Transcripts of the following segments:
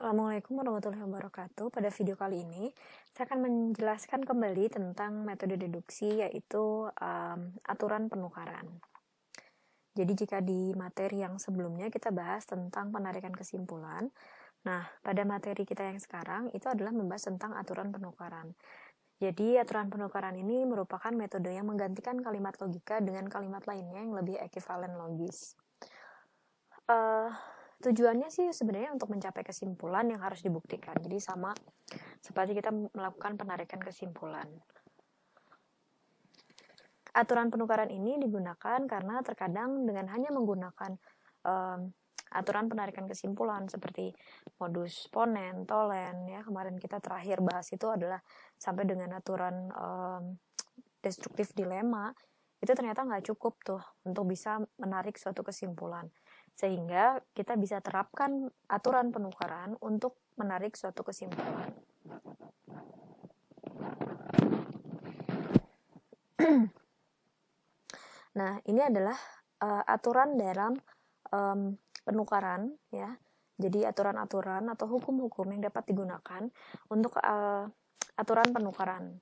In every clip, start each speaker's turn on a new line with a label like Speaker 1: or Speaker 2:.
Speaker 1: Assalamualaikum warahmatullahi wabarakatuh. Pada video kali ini, saya akan menjelaskan kembali tentang metode deduksi, yaitu aturan penukaran. Jadi jika di materi yang sebelumnya kita bahas tentang penarikan kesimpulan, nah pada materi kita yang sekarang itu adalah membahas tentang aturan penukaran. Jadi aturan penukaran ini merupakan metode yang menggantikan kalimat logika dengan kalimat lainnya yang lebih ekivalen logis. Tujuannya sih sebenarnya untuk mencapai kesimpulan yang harus dibuktikan. Jadi sama seperti kita melakukan penarikan kesimpulan. Aturan penukaran ini digunakan karena terkadang dengan hanya menggunakan aturan penarikan kesimpulan seperti modus ponen, tolen, ya kemarin kita terakhir bahas itu adalah sampai dengan aturan destruktif dilema, itu ternyata nggak cukup tuh untuk bisa menarik suatu kesimpulan. Sehingga kita bisa terapkan aturan penukaran untuk menarik suatu kesimpulan. Nah, ini adalah aturan dalam penukaran, ya. Jadi aturan-aturan atau hukum-hukum yang dapat digunakan untuk aturan penukaran.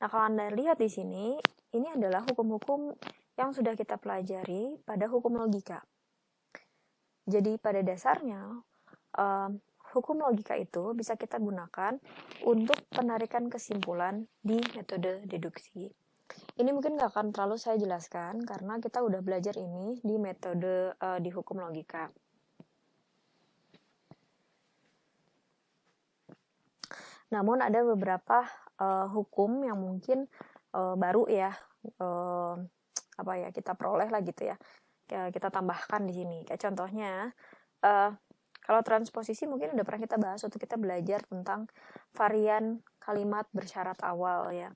Speaker 1: Nah, kalau Anda lihat di sini, ini adalah hukum-hukum yang sudah kita pelajari pada hukum logika. Jadi pada dasarnya, hukum logika itu bisa kita gunakan untuk penarikan kesimpulan di metode deduksi. Ini mungkin nggak akan terlalu saya jelaskan karena kita udah belajar ini di metode di hukum logika. Namun ada beberapa hukum yang mungkin baru ya, kita peroleh lah gitu ya. Kita tambahkan di sini. Kayak contohnya, kalau transposisi mungkin udah pernah kita bahas waktu kita belajar tentang varian kalimat bersyarat awal ya.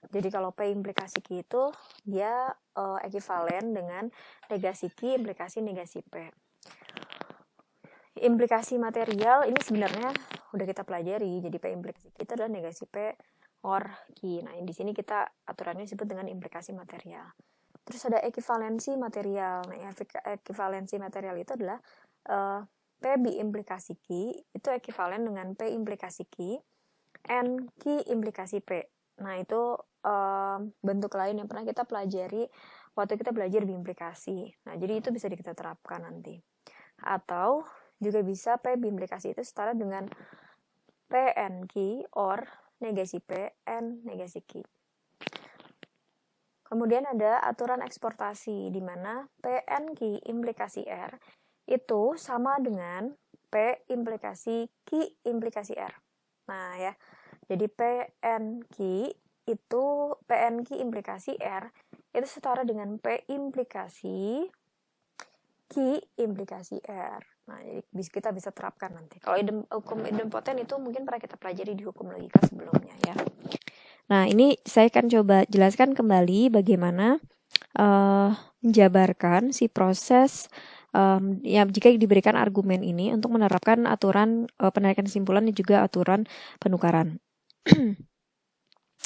Speaker 1: Jadi kalau P implikasi Q itu dia ekivalen dengan negasi Q implikasi negasi P. Implikasi material ini sebenarnya udah kita pelajari. Jadi P implikasi Q itu adalah negasi P or Q. Nah, di sini kita aturannya disebut dengan implikasi material. Terus ada ekivalensi material. Nah, ekivalensi material itu adalah P biimplikasi Q itu ekivalen dengan P implikasi Q and Q implikasi P. Nah, itu bentuk lain yang pernah kita pelajari waktu kita belajar biimplikasi. Nah, jadi itu bisa kita terapkan nanti. Atau juga bisa P biimplikasi itu setara dengan PN Q or negasi P and negasi Q. Kemudian ada aturan eksportasi, di mana PNQ implikasi R itu sama dengan P implikasi Q implikasi R. Nah ya, jadi PNQ implikasi R itu setara dengan P implikasi Q implikasi R. Nah, jadi kita bisa terapkan nanti. Kalau hukum idempoten itu mungkin pernah kita pelajari di hukum logika sebelumnya ya. Nah, ini saya akan coba jelaskan kembali bagaimana menjabarkan si proses jika diberikan argumen ini untuk menerapkan aturan penarikan kesimpulan dan juga aturan penukaran.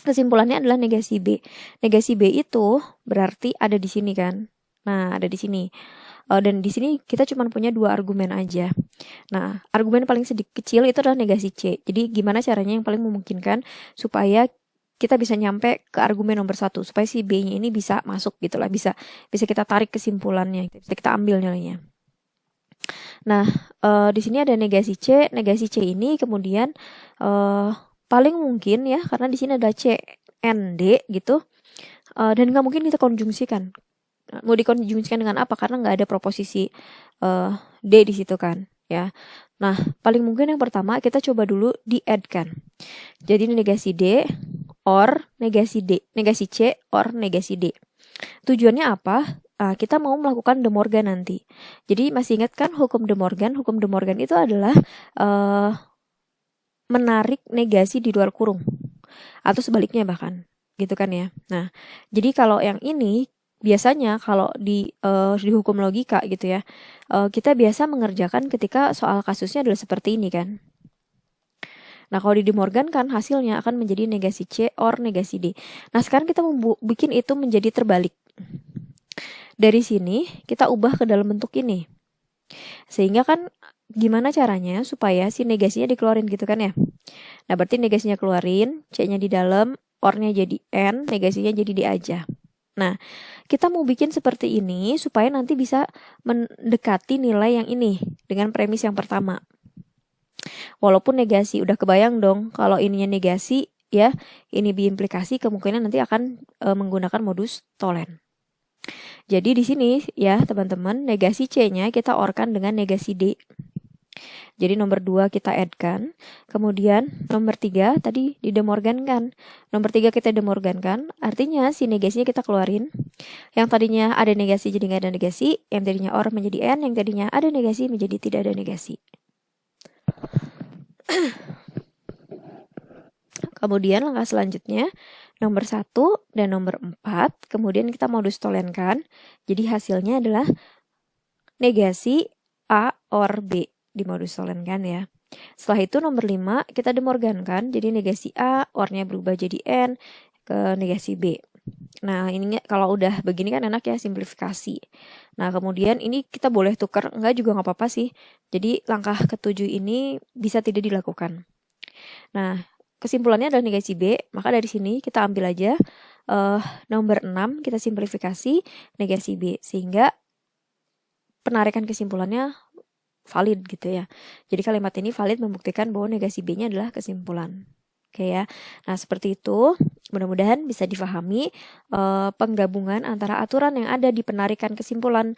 Speaker 1: Kesimpulannya adalah negasi B. Negasi B itu berarti ada di sini kan. Nah, ada di sini. Dan di sini kita cuma punya 2 argumen aja. Nah, argumen paling kecil itu adalah negasi C. Jadi gimana caranya yang paling memungkinkan supaya kita bisa nyampe ke argumen nomor 1 supaya si B-nya ini bisa masuk gitulah, bisa kita tarik kesimpulannya, bisa kita ambil nilainya. Nah, di sini ada negasi C. Negasi C ini kemudian paling mungkin ya, karena di sini ada C N D gitu, dan nggak mungkin kita konjungsikan. Mau dikonjungsikan dengan apa? Karena nggak ada proposisi D di situ kan, ya. Nah, paling mungkin yang pertama kita coba dulu di-add-kan. Jadi negasi D or negasi D, negasi C or negasi D. Tujuannya apa? Kita mau melakukan De Morgan nanti. Jadi masih ingat kan hukum De Morgan? Hukum De Morgan itu adalah menarik negasi di luar kurung atau sebaliknya bahkan, gitu kan ya. Nah, jadi kalau yang ini biasanya kalau di hukum logika gitu ya, kita biasa mengerjakan ketika soal kasusnya adalah seperti ini kan. Nah, kalau di De Morgan kan hasilnya akan menjadi negasi C or negasi D. Nah, sekarang kita mau bikin itu menjadi terbalik. Dari sini kita ubah ke dalam bentuk ini. Sehingga kan gimana caranya supaya si negasinya dikeluarin gitu kan ya. Nah, berarti negasinya keluarin, C-nya di dalam, OR-nya jadi N, negasinya jadi D aja. Nah, kita mau bikin seperti ini supaya nanti bisa mendekati nilai yang ini dengan premis yang pertama. Walaupun negasi, udah kebayang dong kalau ininya negasi ya, ini biimplikasi kemungkinan nanti akan menggunakan modus tolen. Jadi di sini ya teman-teman, negasi C-nya kita OR-kan dengan negasi D. Jadi nomor 2 kita add-kan. Kemudian nomor 3 tadi di De Morgan kan. Nomor 3 kita De Morgan kan. Artinya si negasinya kita keluarin. Yang tadinya ada negasi jadi nggak ada negasi. Yang tadinya OR menjadi N. Yang tadinya ada negasi menjadi tidak ada negasi. Kemudian langkah selanjutnya nomor 1 dan nomor 4. Kemudian kita modus tolenkan. Jadi hasilnya adalah negasi A OR B. Di modus tolenkan ya. Setelah itu nomor 5 kita De Morgan kan. Jadi negasi A, OR-nya berubah jadi N ke negasi B. Nah, ini kalau udah begini kan enak ya, simplifikasi. Nah, kemudian ini kita boleh tukar, enggak juga nggak apa-apa sih. Jadi langkah ke-7 ini bisa tidak dilakukan. Nah, kesimpulannya adalah negasi B, maka dari sini kita ambil aja nomor 6, kita simplifikasi negasi B. Sehingga penarikan kesimpulannya valid gitu ya. Jadi kalimat ini valid membuktikan bahwa negasi B-nya adalah kesimpulan. Oke ya. Nah, seperti itu. Mudah-mudahan bisa difahami penggabungan antara aturan yang ada di penarikan kesimpulan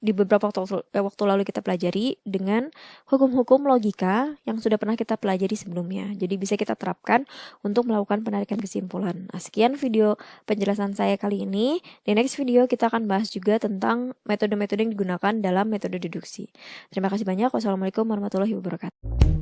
Speaker 1: di beberapa waktu lalu kita pelajari dengan hukum-hukum logika yang sudah pernah kita pelajari sebelumnya. Jadi bisa kita terapkan untuk melakukan penarikan kesimpulan. Nah, sekian video penjelasan saya kali ini. Di next video kita akan bahas juga tentang metode-metode yang digunakan dalam metode deduksi. Terima kasih banyak. Wassalamualaikum warahmatullahi wabarakatuh.